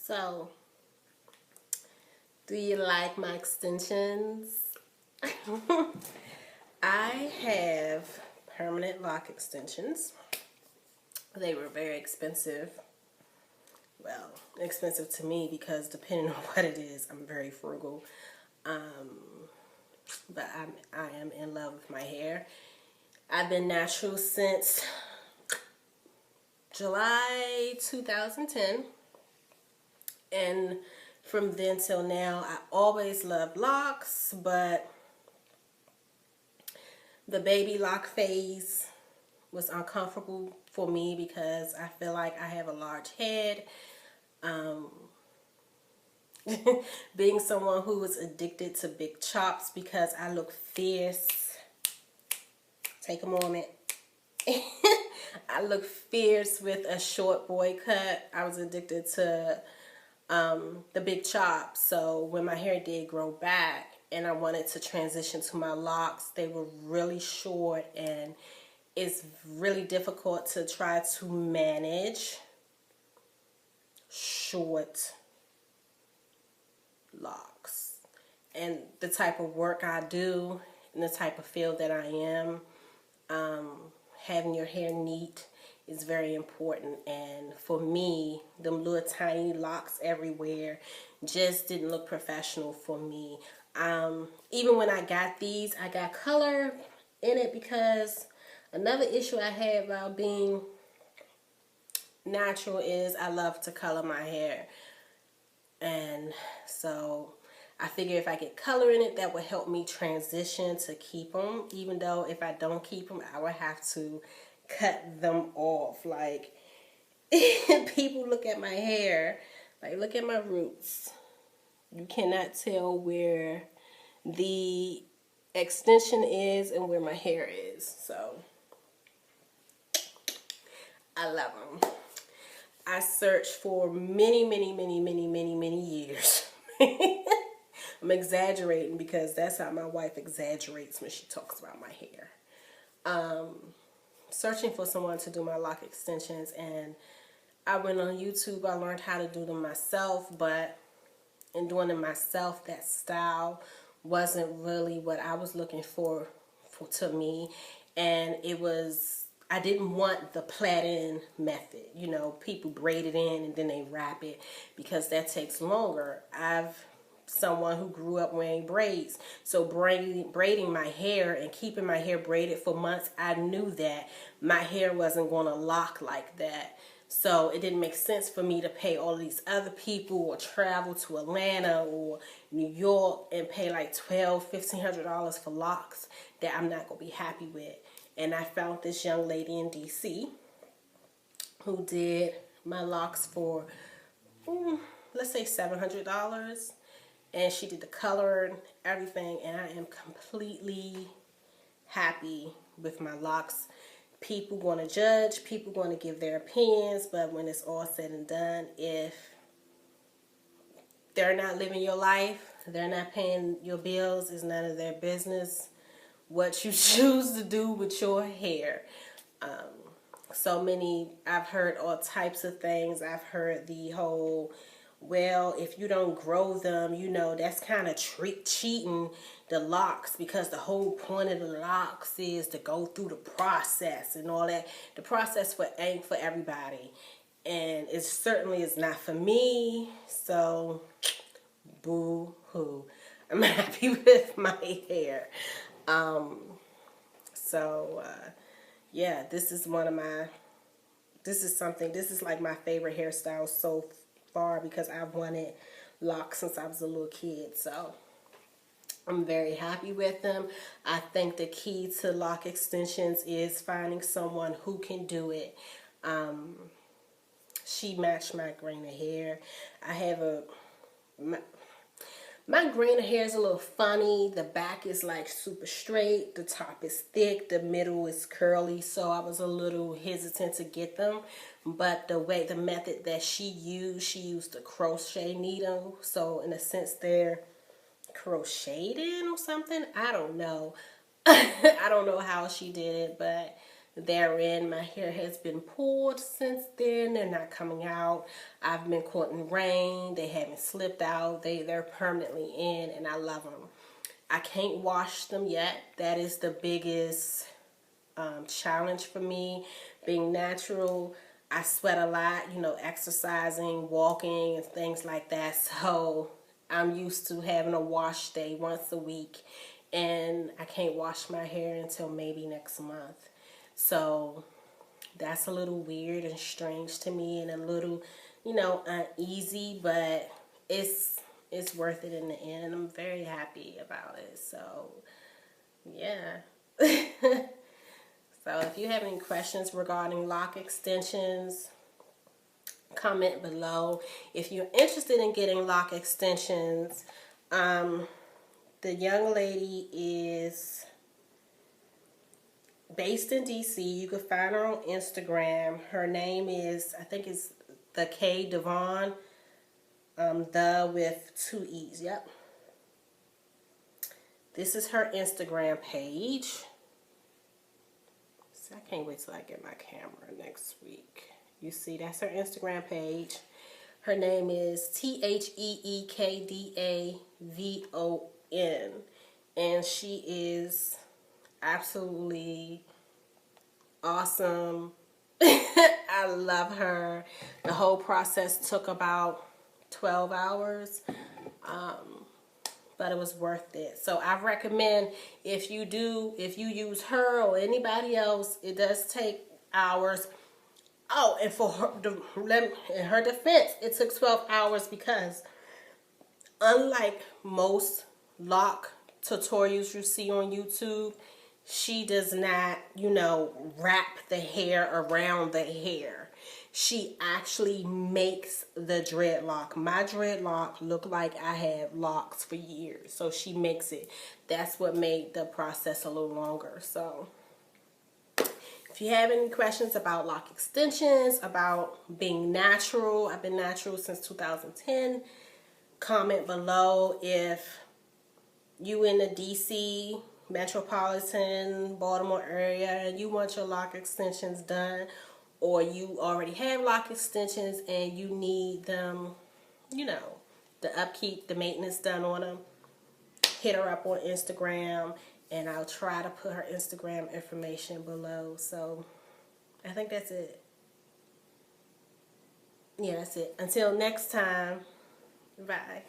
So, do you like my extensions? I have permanent lock extensions. They were very expensive. Well, expensive to me because depending on what it is, I'm very frugal. But I am in love with my hair. I've been natural since July 2010. And from then till now, I always loved locks, but the baby lock phase was uncomfortable for me because I feel like I have a large head. Being someone who was addicted to big chops because I look fierce. Take a moment. I look fierce with a short boy cut. I was addicted to the big chops. So when my hair did grow back and I wanted to transition to my locks, they were really short, and it's really difficult to try to manage short locks. And the type of work I do and the type of field that I am, having your hair neat is very important. And for me, them little tiny locks everywhere just didn't look professional for me. Even when I got these, I got color in it because another issue I had about being natural is I love to color my hair. And so I figure if I get color in it, that would help me transition to keep them. Even though if I don't keep them, I would have to cut them off. Like, people look at my hair, like, look at my roots. You cannot tell where the extension is and where my hair is. So, I love them. I searched for many years. I'm exaggerating because that's how my wife exaggerates when she talks about my hair. Searching for someone to do my lock extensions, and I went on YouTube. I learned how to do them myself, but in doing them myself, that style wasn't really what I was looking for to me. And it was, I didn't want the plait-in method. You know, people braid it in and then they wrap it because that takes longer. I've someone who grew up wearing braids, so braiding my hair and keeping my hair braided for months, I knew that my hair wasn't going to lock like that. So it didn't make sense for me to pay all these other people or travel to Atlanta or New York and pay like $1,200–$1,500 for locks that I'm not going to be happy with. And I found this young lady in DC who did my locks for, let's say $700. And she did the color and everything, and I am completely happy with my locks. People going to judge, people going to give their opinions, but when it's all said and done, if they're not living your life, they're not paying your bills, it's none of their business what you choose to do with your hair. I've heard all types of things. I've heard the whole, well, if you don't grow them, you know, that's kind of cheating the locks because the whole point of the locks is to go through the process and all that. The process ain't for everybody. And it certainly is not for me. So, boo-hoo. I'm happy with my hair. Yeah, this is like my favorite hairstyle so far because I've wanted locks since I was a little kid. So I'm very happy with them. I think the key to lock extensions is finding someone who can do it. She matched my grain of hair. I have my grain of hair is a little funny. The back is like super straight. The top is thick. The middle is curly. So I was a little hesitant to get them. But the method that she used a crochet needle. So in a sense they're crocheted or something. I don't know. I don't know how she did it, but therein. My hair has been pulled since then. They're not coming out. I've been caught in rain. They haven't slipped out. They're permanently in, and I love them. I can't wash them yet. That is the biggest challenge for me. Being natural, I sweat a lot, you know, exercising, walking, and things like that. So I'm used to having a wash day once a week, and I can't wash my hair until maybe next month. So that's a little weird and strange to me, and a little, you know, uneasy, but it's worth it in the end, and I'm very happy about it. So yeah. So if you have any questions regarding lock extensions, comment below. If you're interested in getting lock extensions, the young lady is based in DC. You can find her on Instagram. Her name is, I think it's the K Devon, the with 2 E's. Yep. This is her Instagram page. So I can't wait till I get my camera next week. You see, that's her Instagram page. Her name is TheekDavon, and she is absolutely awesome. I love her. The whole process took about 12 hours. But it was worth it. So I recommend if you use her or anybody else, it does take hours. Oh, and for her, in her defense, it took 12 hours because unlike most lock tutorials you see on YouTube, she does not, you know, wrap the hair around the hair. She actually makes the dreadlock. My dreadlock look like I have locks for years. So she makes it. That's what made the process a little longer. So if you have any questions about lock extensions, about being natural, I've been natural since 2010. Comment below. If you in the DC metropolitan Baltimore area and you want your lock extensions done, or you already have lock extensions and you need them, you know, the upkeep, the maintenance done on them, hit her up on Instagram, and I'll try to put her Instagram information below. So I think that's it. Yeah, that's it. Until next time, bye.